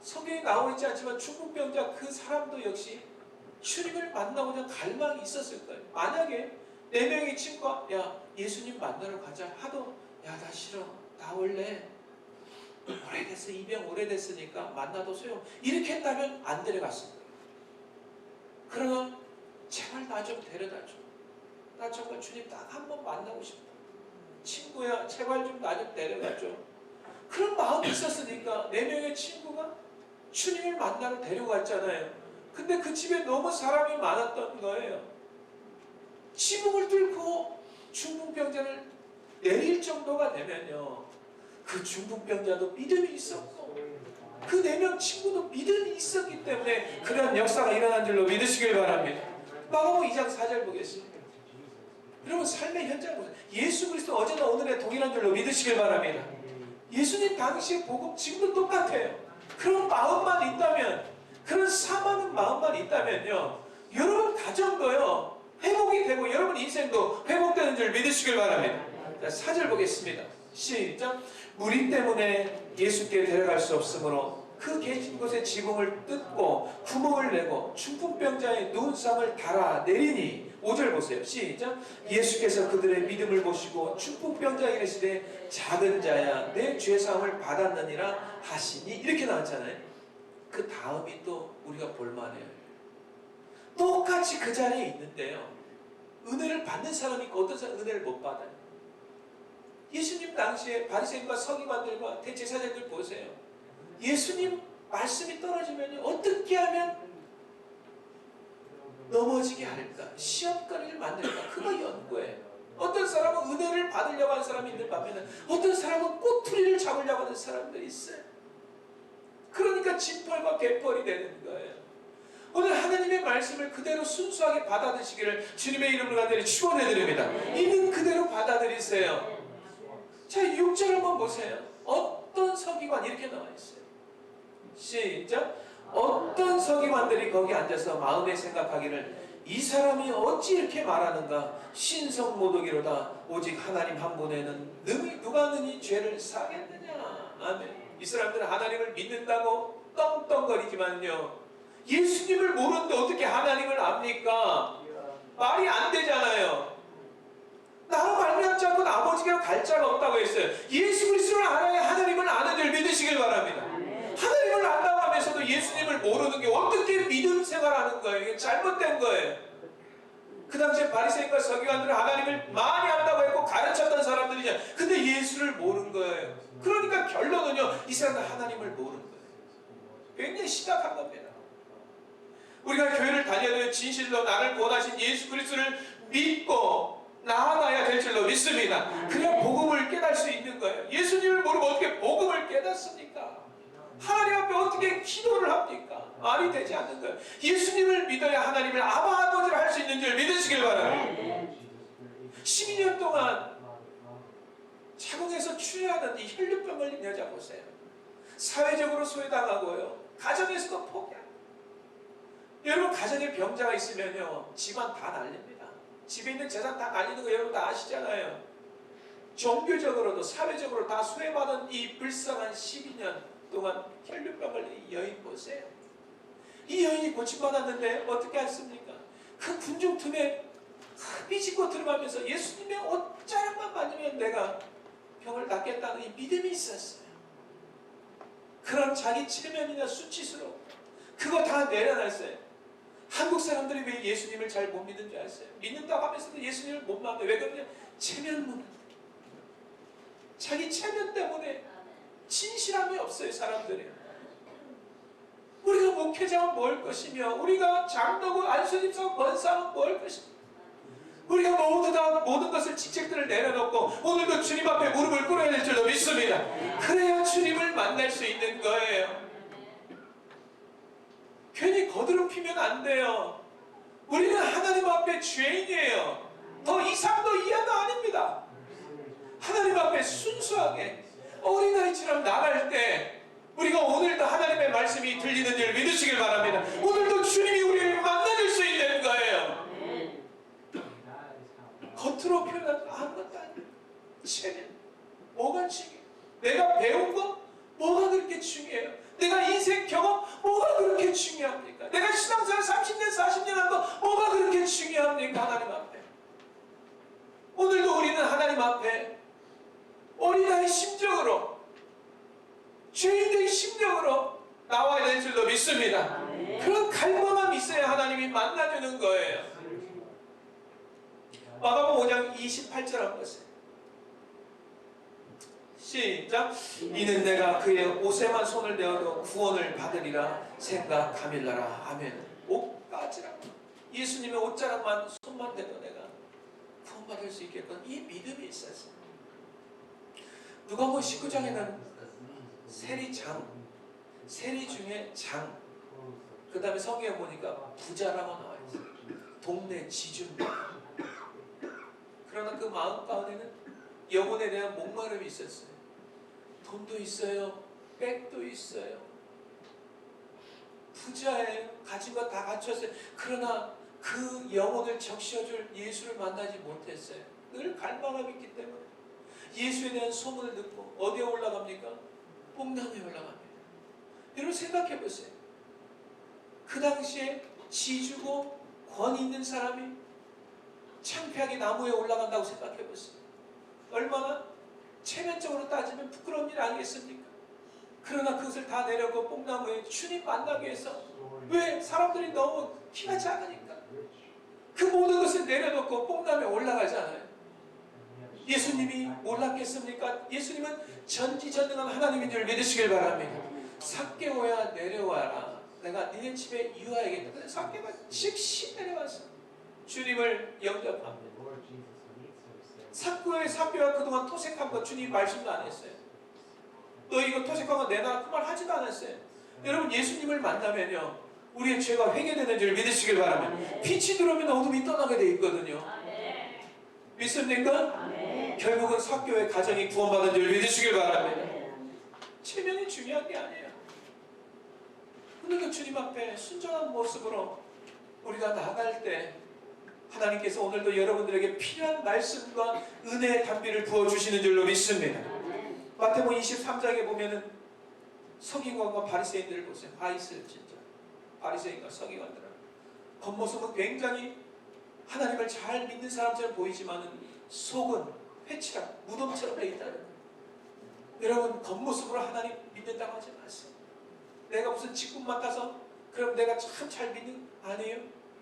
성경에 나와 있지 않지만 중풍병자 그 사람도 역시 주님을 만나고자 갈망이 있었을 거예요. 만약에 4명의 친구가 야 예수님 만나러 가자 하도 야 나 싫어 나 원래 오래됐어 입양 오래됐으니까 만나도 소용 이렇게 했다면 안 데려갔을 거예요. 그러나 제발 나 좀 데려다줘. 나 정말 주님 딱 한 번 만나고 싶다. 친구야 제발 좀 나 좀 데려가줘. 그런 마음이 있었으니까 4명의 친구가 주님을 만나러 데려갔잖아요. 근데 그 집에 너무 사람이 많았던 거예요. 지붕을 뚫고 중풍병자를 내릴 정도가 되면요, 그 중풍병자도 믿음이 있었고 그 4명 친구도 믿음이 있었기 때문에 그런 역사가 일어난 줄로 믿으시길 바랍니다. 마가복음 2장 4절 보겠습니다. 여러분 삶의 현장을 보세요. 예수 그리스도 어제나 오늘의 동일한 줄로 믿으시길 바랍니다. 예수님 당시의 복음 지금도 똑같아요. 그런 마음만 있다면, 그런 사모하는 마음만 있다면요, 여러분 가정도요 회복이 되고 여러분 인생도 회복되는 줄 믿으시길 바랍니다. 자, 4절 보겠습니다. 시작. 무리 때문에 예수께 데려갈 수 없으므로 그 계신 곳에 지붕을 뜯고 구멍을 내고 중풍병자의 눈상을 달아 내리니 5절 보세요. 시작. 예수께서 그들의 믿음을 보시고 중풍병자에게 이르시되 작은 자야 내 죄사함을 받았느니라 하시니 이렇게 나왔잖아요. 그 다음이 또 우리가 볼만해요. 똑같이 그 자리에 있는데요, 은혜를 받는 사람이 있고 어떤 사람은 은혜를 못 받아요. 예수님 당시에 바리새인과 서기관들과 대제사장들 보세요. 예수님 말씀이 떨어지면 어떻게 하면 넘어지게 할까? 시험거리를 만들까? 그거 연구해요. 어떤 사람은 은혜를 받으려고 하는 사람이 있는 반면에 어떤 사람은 꼬투리를 잡으려고 하는 사람들이 있어요. 그러니까 진펄과 갯펄이 되는 거예요. 오늘 하나님의 말씀을 그대로 순수하게 받아들이시기를 주님의 이름으로 간절히 축원해드립니다. 있는 그대로 받아들이세요. 자, 6절 한번 보세요. 어떤 서기관 이렇게 나와 있어요. 시작. 어떤 서기관들이 거기 앉아서 마음에 생각하기를 이 사람이 어찌 이렇게 말하는가. 신성모독이로다. 오직 하나님 한 분에는 누가 능히 죄를 사겠느냐. 아멘. 이 사람들은 하나님을 믿는다고 떵떵거리지만요, 예수님을 모르는데 어떻게 하나님을 압니까? 말이 안 되잖아요. 나로 말미암지 않고 아버지가 갈 자가 없다고 했어요. 예수 그리스도를 알아야 하나님을 아는 줄 믿으시길 바랍니다. 하나님을 안다고 하면서도 예수님을 모르는 게 어떻게 믿음 생활하는 거예요? 이게 잘못된 거예요. 그 당시에 바리새인과 서기관들은 하나님을 많이 안다고 했고 가르쳤던 사람들이죠. 근데 예수를 모르는 거예요. 그러니까 결론은요, 이 사람은 하나님을 모르는 거예요. 굉장히 심각한 겁니다. 우리가 교회를 다녀도 진실로 나를 구원하신 예수 그리스도를 믿고 나아가야 될 줄로 믿습니다. 그래야 복음을 깨달을 수 있는 거예요. 예수님을 모르고 어떻게 복음을 깨닫습니까? 하나님 앞에 어떻게 기도를 합니까? 말이 되지 않는 거예요. 예수님을 믿어야 하나님을 아바 아버지를 할 수 있는 줄 믿으시길 바랍니다. 12년 동안 자궁에서 출혈하는 이 혈류병 걸린 여자 보세요. 사회적으로 소외당하고요, 가정에서도 포기하고. 여러분, 가정에 병자가 있으면요, 집안 다 날립니다. 집에 있는 재산 다 날리는 거 여러분 다 아시잖아요. 종교적으로도 사회적으로 다 소외받은 이 불쌍한 12년 동안 혈류병 걸린 이 여인 보세요. 이 여인이 고침받았는데 어떻게 했습니까? 그 군중 틈에 삐짓고 들어가면서 예수님의 옷자락만 만지면 내가 병을 낫겠다는 이 믿음이 있었어요. 그런 자기 체면이나 수치스러움, 그거 다 내려놨어요. 한국 사람들이 왜 예수님을 잘 못 믿는 줄 아세요? 믿는다고 하면서도 예수님을 못 만나요. 왜 그러냐? 체면 문제. 자기 체면 때문에 진실함이 없어요, 사람들이. 우리가 목회자면 뭘 것이며, 우리가 장로고 안수님사고 권사면 뭘 것이며, 우리가 모두 다 모든 것을 직책들을 내려놓고 오늘도 주님 앞에 무릎을 꿇어야 될 줄로 믿습니다. 그래야 주님을 만날 수 있는 거예요. 괜히 거드름 피면 안 돼요. 우리는 하나님 앞에 죄인이에요. 더 이상도 이하도 아닙니다. 하나님 앞에 순수하게 어린아이처럼 나갈 때 우리가 오늘도 하나님의 말씀이 들리는 줄 믿으시길 바랍니다. 오늘도 주님이 우리를 만나줄 수 있는 거예요. 겉으로 표현한 아무것도 아니에요. 체면, 뭐가 중요해요? 내가 배운 거 뭐가 그렇게 중요해요? 내가 인생 경험 뭐가 그렇게 중요합니까? 내가 신앙생활 30년 40년 한 거 뭐가 그렇게 중요합니까? 하나님 앞에. 오늘도 우리는 하나님 앞에 어린아이 심정으로, 죄인된 심정으로 나와야 될 줄로 믿습니다. 그런 갈망함이 있어야 하나님이 만나주는 거예요. 마가복음 5장 28절 한번 보세요. 시작. 이는 내가 그의 옷에만 손을 대어도 구원을 받으리라 생각함일라라. 아멘. 옷가지락, 예수님의 옷자락만 손만 대도 내가 구원받을 수 있겠건 이 믿음이 있었어요. 누가복음 19장에는 세리장, 세리 중에 장, 그 다음에 성경에 보니까 부자라고 나와 있어요. 동네 지주입니다. 그러나 그 마음 가운데는 영혼에 대한 목마름이 있었어요. 돈도 있어요, 백도 있어요, 부자예요, 가진 거 다 갖췄어요. 그러나 그 영혼을 적셔줄 예수를 만나지 못했어요. 늘 갈망함이 있기 때문에. 예수에 대한 소문을 듣고 어디에 올라갑니까? 뽕나무에 올라갑니다. 여러분 생각해 보세요. 그 당시에 지주고 권위 있는 사람이 창피하게 나무에 올라간다고 생각해 보세요. 얼마나 체면적으로 따지면 부끄러운 일 아니겠습니까? 그러나 그것을 다 내려고 뽕나무에 주님 만나기 위해서. 왜? 사람들이 너무 키가 작으니까. 그 모든 것을 내려놓고 뽕나무에 올라가잖아요. 예수님이 몰랐겠습니까? 예수님은 전지전능한 하나님인 줄 믿으시길 바랍니다. 삭개오야 내려와라. 내가 니네 집에 유하야겠다. 근데 삭개오가 즉시 내려왔어. 주님을 영접합니다. 삭개오가 그동안 토색한 거 주님 말씀도 안 했어요. 너 이거 토색한 거 내놔, 그 말 하지도 않았어요. 여러분 예수님을 만나면요, 우리의 죄가 회개되는 줄 믿으시길 바랍니다. 빛이 들어오면 어둠이 떠나게 돼 있거든요. 믿습니까? 결국은 삭개오의 가정이 구원받은 줄 믿으시길 바랍니다. 체면이 중요한 게 아니에요. 오늘도 주님 앞에 순전한 모습으로 우리가 나갈 때 하나님께서 오늘도 여러분들에게 필요한 말씀과 은혜의 담비를 부어주시는 줄로 믿습니다. 마태복음 23장에 보면은 서기관과 바리새인들을 보세요. 바이스 진짜 바리새인과 서기관들은 겉모습은 굉장히 하나님을 잘 믿는 사람처럼 보이지만은 속은 회칠한 무덤처럼 되어 있다는 거예요. 여러분 겉모습으로 하나님 믿는다고 하지 마세요. 내가 무슨 직분 맡아서 그럼 내가 참 잘 믿는 아니에요.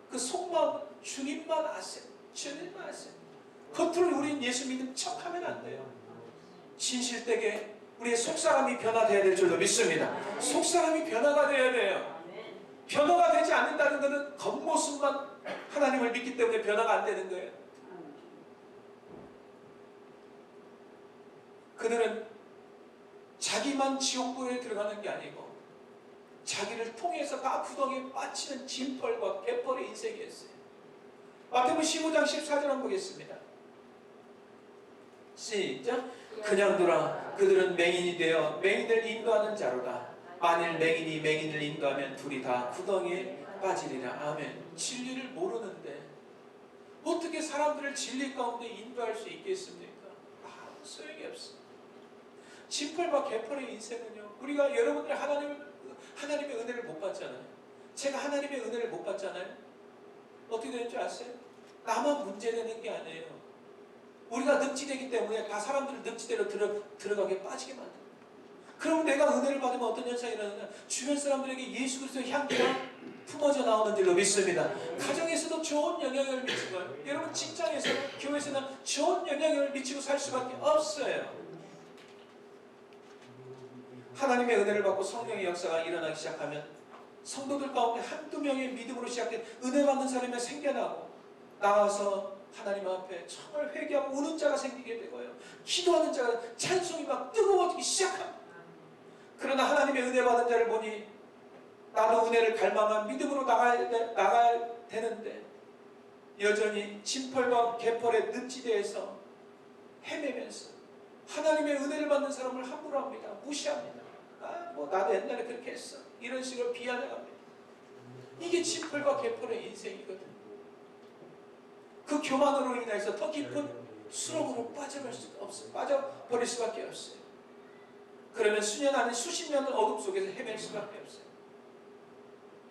그 속마음 주님만 아세요. 주님만 아세요. 겉으로 우리는 예수 믿는 척하면 안 돼요. 진실되게 우리의 속사람이 변화되어야 될 줄로 믿습니다. 속사람이 변화가 되어야 돼요. 변화가 되지 않는다는 것은 겉모습만 하나님을 믿기 때문에 변화가 안 되는 거예요. 그들은 자기만 지옥불에 들어가는 게 아니고 자기를 통해서 다 구덩이에 빠지는 진펄과 개펄의 인생이었어요. 마태복음 15장 14절 한번 보겠습니다. 시작. 그냥 두라. 그들은 맹인이 되어 맹인을 인도하는 자로다. 만일 맹인이 맹인을 인도하면 둘이 다 구덩이에 빠지리라. 아멘. 진리를 모르는데 어떻게 사람들을 진리 가운데 인도할 수 있겠습니까? 아무 소용이 없어. 진펄과 개펄의 인생은요, 우리가 여러분들이 하나님의 은혜를 못 받잖아요. 제가 하나님의 은혜를 못 받잖아요. 어떻게 되는 줄 아세요? 나만 문제되는 게 아니에요. 우리가 늪지되기 때문에 다 사람들을 늪지대로 들어가게 빠지게 만듭니다. 그럼 내가 은혜를 받으면 어떤 현상이 일어나냐? 주변 사람들에게 예수 그리스도의 향기가 품어져 나오는 줄로 믿습니다. 가정에서도 좋은 영향을 미치고요. 여러분 직장에서나 교회에서나 좋은 영향을 미치고 살 수밖에 없어요. 하나님의 은혜를 받고 성령의 역사가 일어나기 시작하면 성도들 가운데 한두 명의 믿음으로 시작된 은혜 받는 사람이 생겨나고 나와서 하나님 앞에 정말 회개하고 우는 자가 생기게 되고요. 기도하는 자가 찬송이 막 뜨거워지기 시작합니다. 그러나 하나님의 은혜 받은 자를 보니 나도 은혜를 갈망한 믿음으로 나가야 되는데 여전히 진펄과 개펄의 늪지대에서 헤매면서 하나님의 은혜를 받는 사람을 함부로 합니다. 무시합니다. 나도 옛날에 그렇게 했어. 이런 식으로 비아냥합니다. 이게 진펄과 개펄의 인생이거든. 그 교만으로 인해서 더 깊은 수렁으로 빠져버릴 수밖에 없어요. 그러면 수년 아닌 수십 년을 어둠 속에서 헤맬 수밖에 없어요.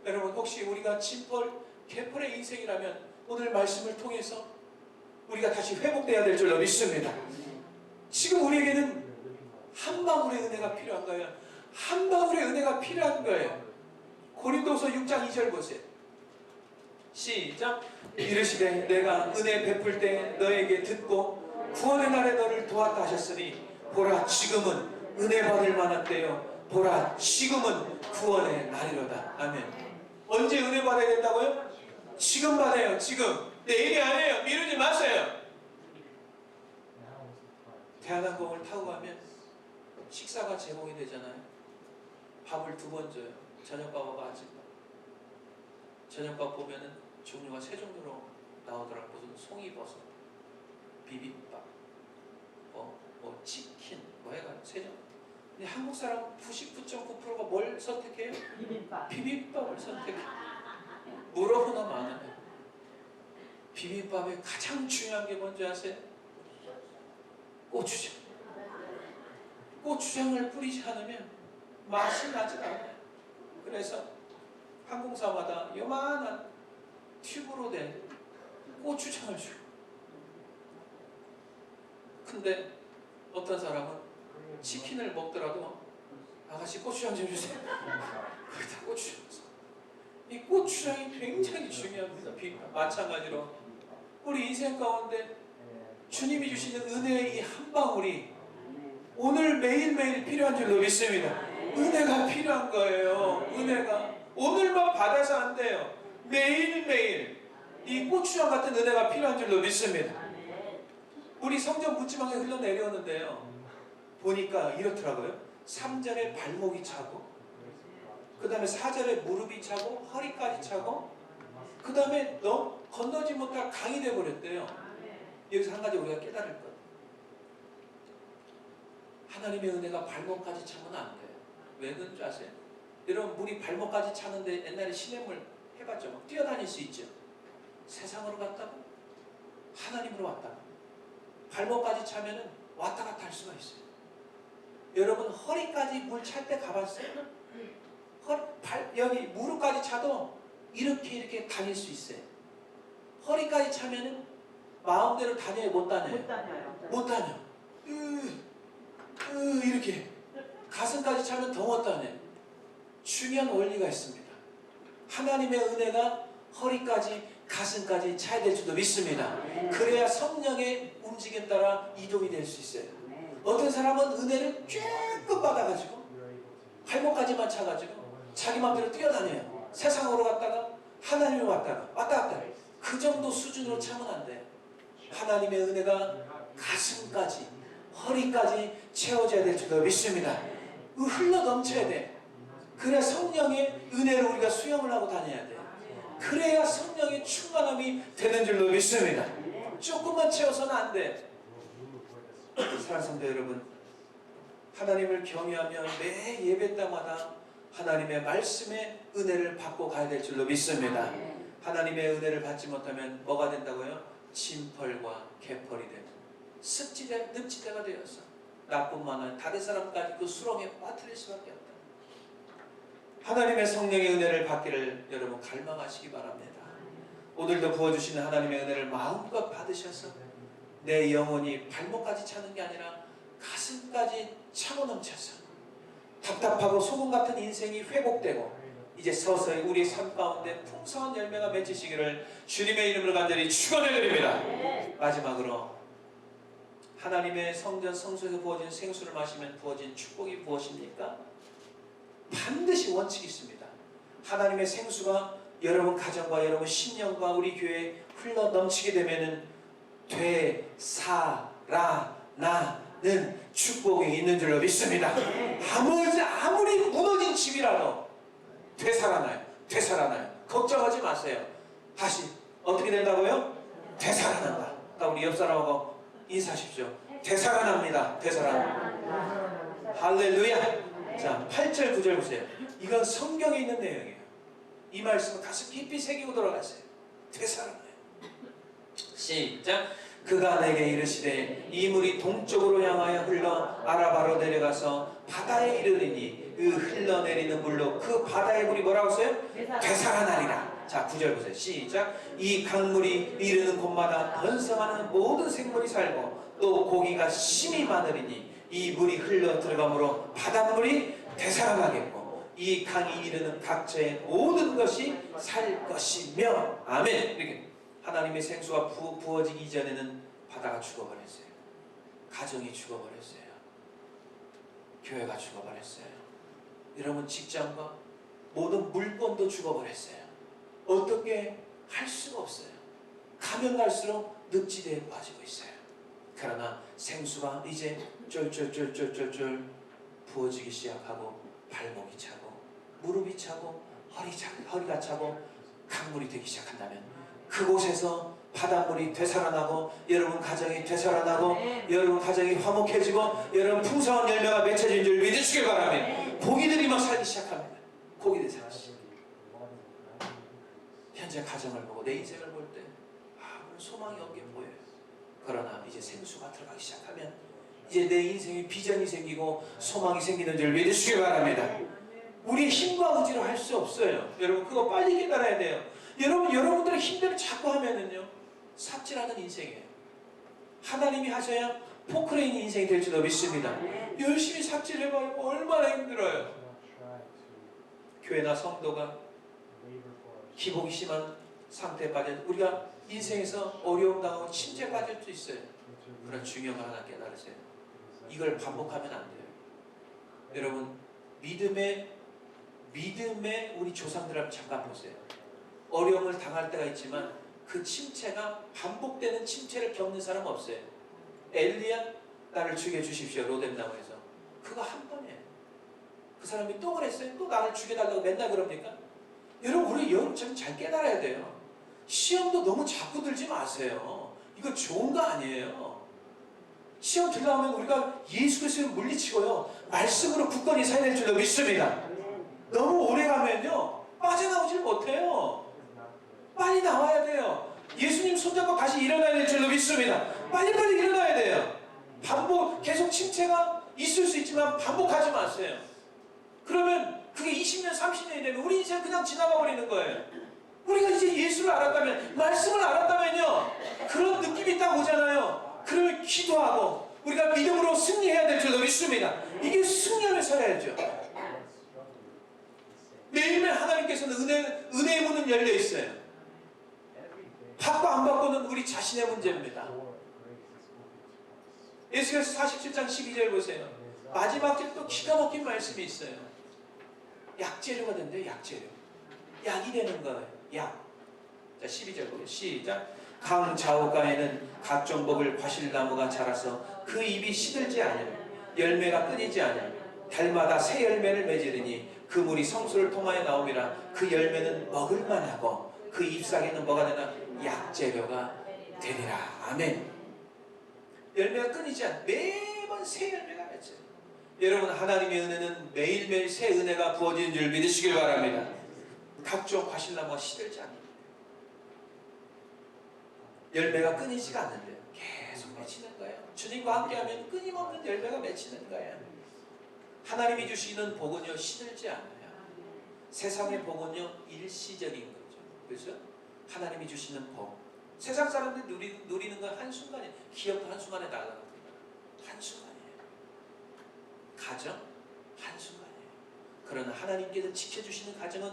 여러분 혹시 우리가 진펄, 개펄의 인생이라면 오늘 말씀을 통해서 우리가 다시 회복되어야 될 줄로 믿습니다. 지금 우리에게는 한 방울의 은혜가 필요한 거예요. 한 방울의 은혜가 필요한 거예요. 고린도서 6장 2절 보세요. 시작. 이르시되 내가 은혜 베풀 때 너에게 듣고 구원의 날에 너를 도왔다 하셨으니 보라 지금은 은혜 받을 만한 때요. 보라 지금은 구원의 날이로다. 아멘. 언제 은혜 받아야 된다고요? 지금 받아요. 지금. 내일이 아니에요. 미루지 마세요. 대한항공을 타고 가면 식사가 제공이 되잖아요. 밥을 2번 줘요. 저녁밥하고 아침밥. 저녁밥 보면은 종류가 3종류로 나오더라고요. 무슨 송이버섯, 비빔밥, 치킨, 해가지고 3종. 근데 한국 사람 99.9%가 뭘 선택해요? 비빔밥을 선택해요. 물어보나 많아요. 비빔밥에 가장 중요한 게 뭔지 아세요? 고추장. 고추장을 뿌리지 않으면 맛이 나지 않아요. 그래서 항공사마다 요만한 튜브로 된 고추장을 줘요. 근데 어떤 사람은 치킨을 먹더라도 아가씨 고추장 좀 주세요. 거기다 고추장. 이 고추장이 굉장히 중요합니다. 마찬가지로 우리 인생 가운데 주님이 주시는 은혜의 이 한 방울이 오늘 매일매일 필요한 줄로 믿습니다. 은혜가 필요한 거예요. 은혜가 오늘만 받아서 안 돼요. 매일매일 이 고추장 같은 은혜가 필요한 줄로 믿습니다. 우리 성전 묻지망에 흘러내려오는데요, 보니까 이렇더라고요. 3절에 발목이 차고, 그 다음에 4절에 무릎이 차고, 허리까지 차고, 그 다음에 건너지 못할 강이 되어버렸대요. 여기서 한 가지 우리가 깨달을 것. 하나님의 은혜가 발목까지 차면 안 돼요. 왜 그런 줄 아세요? 여러분, 물이 발목까지 차는데 옛날에 시냇물 해봤죠? 막 뛰어다닐 수 있죠. 세상으로 갔다가 하나님으로 왔다가 발목까지 차면은 왔다 갔다 할 수가 있어요. 여러분, 허리까지 물 찰 때 가봤어요? 여기 무릎까지 차도 이렇게 다닐 수 있어요. 허리까지 차면은 마음대로 다녀요, 못 다녀요? 못 다녀요. 못 다녀. 이렇게 가슴까지 차면 더 못 다녀요. 중요한 원리가 있습니다. 하나님의 은혜가 허리까지 가슴까지 차야 될 줄도 믿습니다. 그래야 성령의 움직임 따라 이동이 될 수 있어요. 어떤 사람은 은혜를 쬐끔 받아가지고 발목까지만 차가지고 자기 마음대로 뛰어다녀요. 세상으로 갔다가 하나님으로 왔다 갔다. 그 정도 수준으로 차면 안 돼요. 하나님의 은혜가 가슴까지 허리까지 채워져야 될 줄도 믿습니다. 흘러 넘쳐야 돼. 그래야 성령의 은혜로 우리가 수영을 하고 다녀야 돼요. 그래야 성령의 충만함이 되는 줄로 믿습니다. 조금만 채워서는 안 돼. 사랑하는 성도 여러분, 하나님을 경외하며 매 예배 때마다 하나님의 말씀의 은혜를 받고 가야 될 줄로 믿습니다. 하나님의 은혜를 받지 못하면 뭐가 된다고요? 진펄과 개펄이 되고 습지대, 늪지대가 되어서 나뿐만 아니라 다른 사람까지 그 수렁에 빠뜨릴 수밖에 없다. 하나님의 성령의 은혜를 받기를 여러분 갈망하시기 바랍니다. 오늘도 부어주시는 하나님의 은혜를 마음껏 받으셔서 내 영혼이 발목까지 차는 게 아니라 가슴까지 차고 넘쳐서 답답하고 소금 같은 인생이 회복되고 이제 서서히 우리의 삶 가운데 풍성한 열매가 맺히시기를 주님의 이름으로 간절히 축원을 드립니다. 마지막으로 하나님의 성전 성소에서 부어진 생수를 마시면 부어진 축복이 무엇입니까? 반드시 원칙이 있습니다. 하나님의 생수가 여러분 가정과 여러분 신령과 우리 교회에 흘러 넘치게 되면은 되살아나는 축복이 있는 줄로 믿습니다. 아무리 무너진 집이라도 되살아나요. 걱정하지 마세요. 다시 어떻게 된다고요? 되살아난다. 우리 옆 사람하고 인사하십시오. 되살아납니다. 할렐루야. 자, 8절 9절 보세요. 이건 성경에 있는 내용이에요. 이 말씀을 가슴 깊이 새기고 돌아가세요. 되살아나요. 시작. 그가 내게 이르시되 이 물이 동쪽으로 향하여 흘러 아라바로 내려가서 바다에 이르리니 그 흘러내리는 물로 그 바다의 물이 뭐라고 써요? 되살아나리라. 자, 9절 보세요. 시작. 이 강물이 이르는 곳마다 번성하는 모든 생물이 살고 또 고기가 심히 많으리니 이 물이 흘러 들어가므로 바닷물이 되살아나겠고 이 강이 이르는 각처의 모든 것이 살 것이며. 아멘. 이렇게 하나님의 생수가 부어지기 이전에는 바다가 죽어버렸어요. 가정이 죽어버렸어요. 교회가 죽어버렸어요. 여러분 직장과 모든 물건도 죽어버렸어요. 어떻게 할 수가 없어요. 가면 갈수록 늪지대에 빠지고 있어요. 그러나 생수가 이제 쫄쫄쫄쫄쫄쫄 부어지기 시작하고 발목이 차고 무릎이 차고 허리가 차고 강물이 되기 시작한다면 그곳에서 바닷물이 되살아나고 여러분 가정이 되살아나고 여러분 가정이 화목해지고 여러분 풍성한 열매가 맺혀진 줄 믿으시길 바랍니다. 고기들이 막 살기 시작합니다. 고기들이 살기 시작합니다. 현재 가정을 보고 내 인생을 볼 때 아무런 소망이 없게 보여요. 그러나 이제 생수가 들어가기 시작하면 이제 내 인생에 비전이 생기고 소망이 생기는 줄 믿으시길 바랍니다. 우리의 힘과 의지로 할 수 없어요. 여러분 그거 빨리 깨달아야 돼요. 여러분들의 힘대로 자꾸 하면은요 삽질하는 인생이에요. 하나님이 하셔야 포크레인 인생이 될 줄도 믿습니다. 열심히 삽질해봐요. 얼마나 힘들어요. 교회나 성도가 기복이 심한 상태에 빠져 우리가 인생에서 어려움 당하고 침체에 빠질 수 있어요. 그런 중요한 걸 하나 깨달으세요. 이걸 반복하면 안 돼요. 여러분 믿음의 우리 조상들을 잠깐 보세요. 어려움을 당할 때가 있지만 그 침체가 반복되는 침체를 겪는 사람 없어요. 엘리야 나를 죽여주십시오. 로뎀나무에서 그거 한 번이에요. 그 사람이 또 그랬어요. 또 나를 죽여달라고 맨날 그럽니까? 여러분 우리 좀 잘 깨달아야 돼요. 시험도 너무 자꾸 들지 마세요. 이거 좋은 거 아니에요. 시험 들어가면 우리가 예수 그리스도를 물리치고요, 말씀으로 굳건히 서야 될 줄로 믿습니다. 너무 오래 가면요 빠져나오질 못해요. 빨리 나와야 돼요. 예수님 손잡고 다시 일어나야 될 줄로 믿습니다. 빨리빨리 일어나야 돼요. 반복, 계속 침체가 있을 수 있지만 반복하지 마세요. 그러면 그게 20년 30년이 되면 우리 인생 그냥 지나가 버리는 거예요. 우리가 이제 예수를 알았다면, 말씀을 알았다면요, 그런 느낌이 딱 오잖아요. 그러면 기도하고 우리가 믿음으로 승리해야 될 줄로 믿습니다. 이게 승리하며 살아야죠. 매일매일 하나님께서는 은혜의 문은 열려 있어요. 받고 안 받고는 우리 자신의 문제입니다. 에스겔서 47장 12절 보세요. 마지막 절 또 기가 막힌 말씀이 있어요. 약재료가 된대요. 약재료. 약이 되는 거예요. 약. 자, 12절 보세요. 시작. 강 좌우가에는 각종 먹을 과실나무가 자라서 그 잎이 시들지 아니하며 열매가 끊이지 아니하며 달마다 새 열매를 맺으리니 그 물이 성수를 통하여 나오미라. 그 열매는 먹을만하고 그 잎사귀는 뭐가 되나? 약재료가 되리라. 아멘. 열매가 끊이지 않아. 매번 새 열매가 맺혀요. 여러분, 하나님의 은혜는 매일매일 새 은혜가 부어지는 줄 믿으시길 바랍니다. 각종 과실나무가 시들지 않습니다. 열매가 끊이지가 않는데요. 계속 맺히는 거예요. 주님과 함께하면 끊임없는 열매가 맺히는 거예요. 하나님이 주시는 복은요 시들지 않아요. 세상의 복은요 일시적인 거죠. 그렇죠? 하나님이 주시는 복, 세상 사람들이 누리는 건 한순간이에요. 기업도 한순간에 나갑니다. 한순간이에요. 가정 한순간이에요. 그러나 하나님께서 지켜주시는 가정은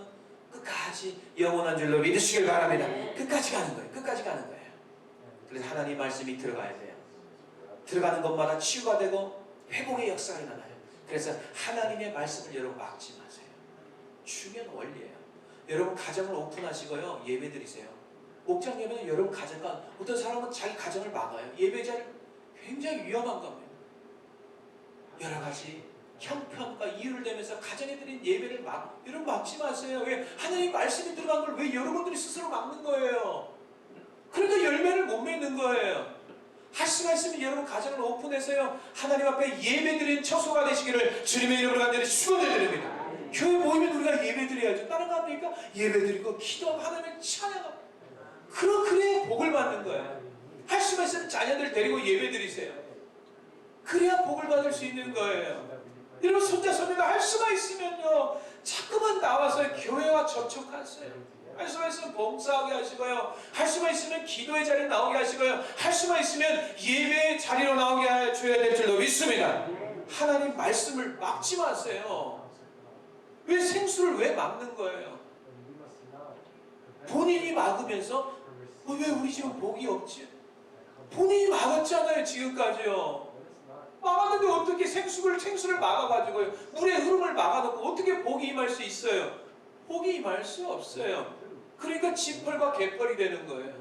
끝까지 영원한 줄로 믿으시길 바랍니다. 끝까지 가는 거예요. 끝까지 가는 거예요. 그래서 하나님 말씀이 들어가야 돼요. 들어가는 것마다 치유가 되고 회복의 역사가 일어나요. 그래서 하나님의 말씀을 여러분 막지 마세요. 중요한 원리예요. 여러분 가정을 오픈하시고요, 예배 드리세요. 목장 예배는 여러분 가정과, 어떤 사람은 자기 가정을 막아요. 예배자를 굉장히 위험한 겁니다. 여러 가지 형편과 이유를 대면서 가정에 드린 예배를 여러분 막지 마세요. 왜? 하나님 말씀이 들어간 걸 왜 여러분들이 스스로 막는 거예요? 그러니까 열매를 못 맺는 거예요. 할 수가 있으면 여러분 가정을 오픈해서요, 하나님 앞에 예배드리는 처소가 되시기를 주님의 이름으로 간절히 축원을 드립니다. 교회 모이면 우리가 예배드려야죠. 다른 거 합니까? 예배드리고 기도하고 하나님을 찬양하고, 그래야 복을 받는 거예요. 할 수가 있으면 자녀들 데리고 예배드리세요. 그래야 복을 받을 수 있는 거예요. 여러분 손자 손녀가 할 수가 있으면요, 자꾸만 나와서 교회와 접촉하세요. 할 수가 있으면 봉사하게 하시고요, 할 수가 있으면 기도의 자리에 나오게 하시고요, 할 수가 있으면 예배의 자리로 나오게 해줘야 될 줄로 믿습니다. 하나님 말씀을 막지 마세요. 왜 생수를 왜 막는 거예요? 본인이 막으면서 왜 우리 집은 복이 없지? 본인이 막았잖아요. 지금까지요. 막았는데 어떻게 생수를 막아가지고요, 물의 흐름을 막아놓고 어떻게 복이 임할 수 있어요? 복이 임할 수 없어요. 그러니까 진펄과 개펄이 되는 거예요.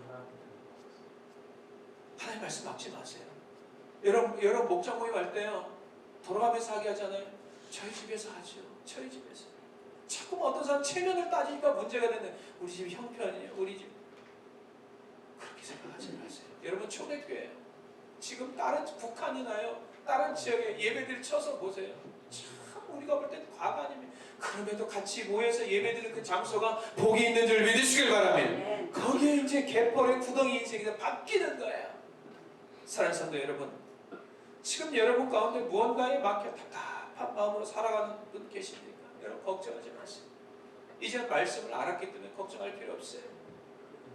하나님 말씀 막지 마세요. 여러분 목장 모임 할 때요, 돌아가면서 하게 하잖아요. 저희 집에서 하죠. 저희 집에서. 자꾸 어떤 사람 체면을 따지니까 문제가 되는데, 우리 집 형편이에요. 우리 집. 그렇게 생각하지 마세요. 여러분 초대교회예요. 지금 다른 북한이나요, 다른 지역에 예배들 쳐서 보세요. 참 우리가 볼 땐 과가 아닙니다. 그럼에도 같이 모여서 예배드리는 그 장소가 복이 있는 줄 믿으시길 바랍니다. 거기에 이제 개펄의 구덩이 인생이 바뀌는 거예요. 사랑하는 성도 여러분, 지금 여러분 가운데 무언가에 막혀 답답한 마음으로 살아가는 분 계십니까? 여러분 걱정하지 마세요. 이제 말씀을 알았기 때문에 걱정할 필요 없어요.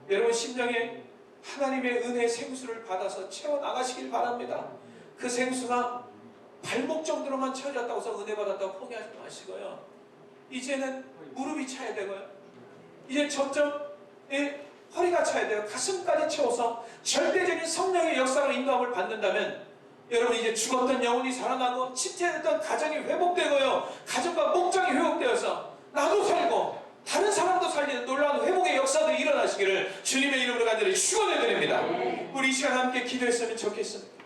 여러분 심령에 하나님의 은혜 생수를 받아서 채워나가시길 바랍니다. 그 생수가 발목 정도로만 채워졌다고 해서 은혜 받았다고 포기하지 마시고요, 이제는 무릎이 차야 되고요, 이제 점점 허리가 차야 돼요. 가슴까지 채워서 절대적인 성령의 역사로 인도함을 받는다면, 여러분 이제 죽었던 영혼이 살아나고 침체됐던 가정이 회복되고요, 가정과 목장이 회복되어서 나도 살고 다른 사람도 살리는 놀라운 회복의 역사들이 일어나시기를 주님의 이름으로 간절히 축원해 드립니다. 우리 이 시간 함께 기도했으면 좋겠습니다.